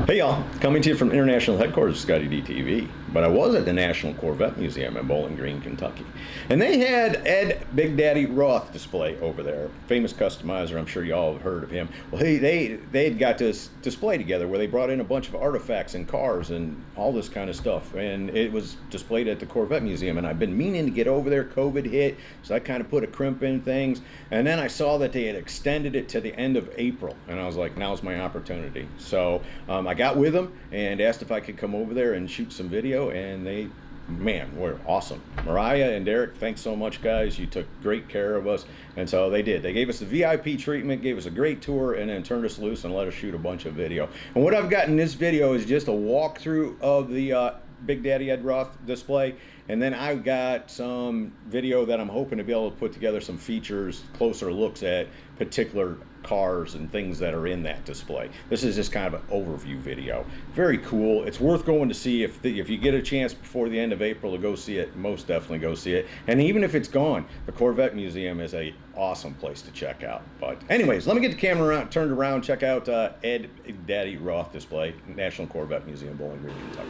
Hey y'all, coming to you from international headquarters of ScottieDTV, but I was at the National Corvette Museum in Bowling Green, Kentucky, and they had Ed Big Daddy Roth display over there, famous customizer. I'm sure y'all have heard of him. Well, they had got this display together where they brought in a bunch of artifacts and cars and all this kind of stuff, and it was displayed at the Corvette Museum, and I've been meaning to get over there. COVID hit, so I kind of put a crimp in things, and then I saw that they had extended it to the end of April, and I was like, now's my opportunity. So I got with them and asked if I could come over there and shoot some video, and they, man, were awesome. Mariah and Derek, thanks so much, guys. You took great care of us. And so they did. They gave us the VIP treatment, gave us a great tour, and then turned us loose and let us shoot a bunch of video. And what I've got in this video is just a walkthrough of the Big Daddy Ed Roth display, and then I've got some video that I'm hoping to be able to put together some features, closer looks at particular cars and things that are in that display. This is just kind of an overview video. Very cool. It's worth going to see. If you get a chance before the end of April to go see it, most definitely go see it. And even if it's gone, the Corvette Museum is a awesome place to check out. But anyways, let me get the camera turned around, check out Ed Big Daddy Roth display, National Corvette Museum, Bowling Green, Kentucky.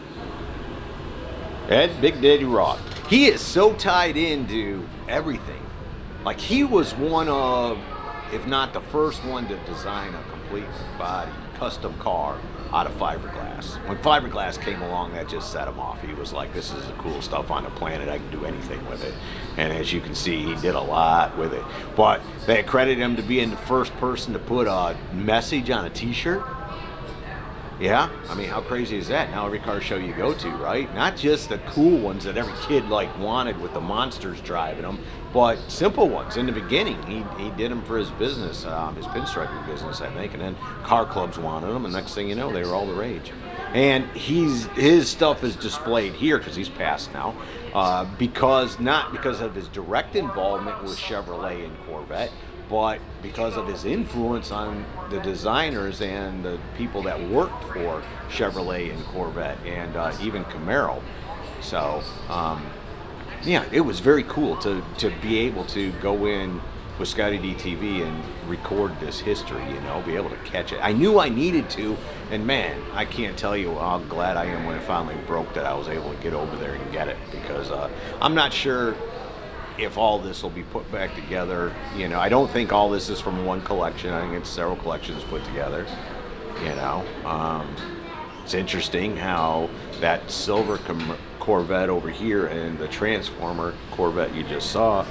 Ed Big Daddy Roth. He is so tied into everything. Like, he was one of, if not the first one to design a complete body custom car out of fiberglass. When fiberglass came along, that just set him off. He was like, this is the coolest stuff on the planet. I can do anything with it. And as you can see, he did a lot with it. But they accredit him to being the first person to put a message on a t-shirt. Yeah, I mean, how crazy is that? Now every car show you go to, right? Not just the cool ones that every kid like wanted with the monsters driving them, but simple ones. In the beginning, he did them for his business, his pinstriping business, I think, and then car clubs wanted them, and next thing you know, they were all the rage. And his stuff is displayed here because he's passed now, not because of his direct involvement with Chevrolet and Corvette, but because of his influence on the designers and the people that worked for Chevrolet and Corvette and even Camaro. So yeah, it was very cool to be able to go in with ScottieDTV and record this history, you know, be able to catch it. I knew I needed to, and man, I can't tell you how glad I am when it finally broke that I was able to get over there and get it, because I'm not sure if all this will be put back together. You know, I don't think all this is from one collection. I think it's several collections put together. You know, it's interesting how that silver Corvette over here and the Transformer Corvette you just saw,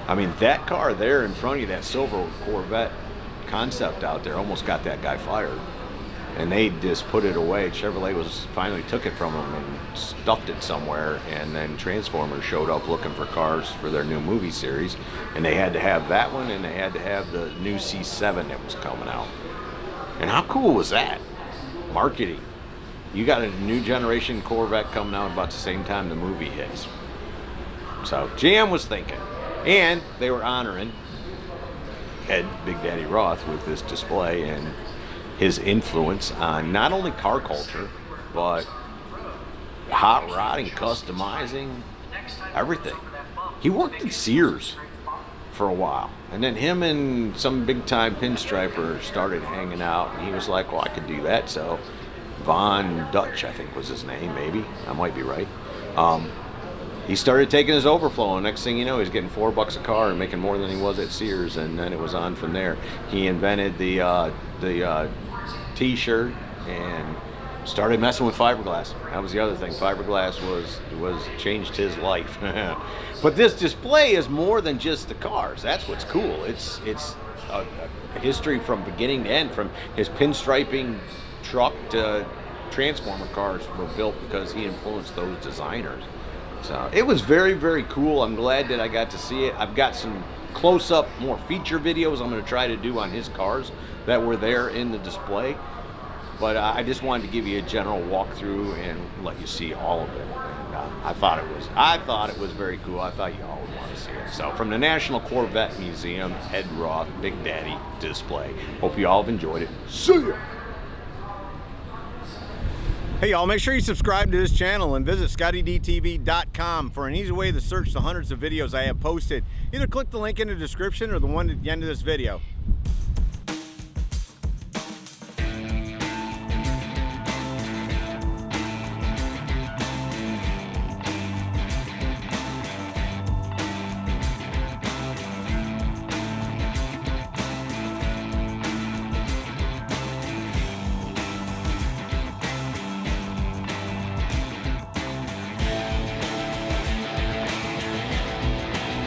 I mean, that car there in front of you, that silver Corvette concept out there, almost got that guy fired. And they just put it away. Chevrolet finally took it from them and stuffed it somewhere, and then Transformers showed up looking for cars for their new movie series, and they had to have that one, and they had to have the new C7 that was coming out. And how cool was that? Marketing. You got a new generation Corvette coming out about the same time the movie hits. So GM was thinking, and they were honoring Ed Big Daddy Roth with this display and his influence on not only car culture, but hot rodding, customizing, everything. He worked at Sears for a while, and then him and some big-time pinstriper started hanging out, and he was like, well, I could do that. So Von Dutch, I think was his name, maybe. I might be right. He started taking his overflow, and next thing you know, he's getting $4 a car and making more than he was at Sears, and then it was on from there. He invented the t-shirt and started messing with fiberglass. That was the other thing. Fiberglass was changed his life. But this display is more than just the cars. That's what's cool. It's a history from beginning to end, from his pinstriping truck to Transformer cars were built because he influenced those designers. So it was very, very cool. I'm glad that I got to see it. I've got some close-up, more feature videos I'm going to try to do on his cars that were there in the display. But I just wanted to give you a general walkthrough and let you see all of it. And I thought it was very cool. I thought you all would want to see it. So from the National Corvette Museum, Ed Roth Big Daddy display. Hope you all have enjoyed it. See ya! Hey y'all, make sure you subscribe to this channel and visit ScottieDTV.com for an easy way to search the hundreds of videos I have posted. Either click the link in the description or the one at the end of this video.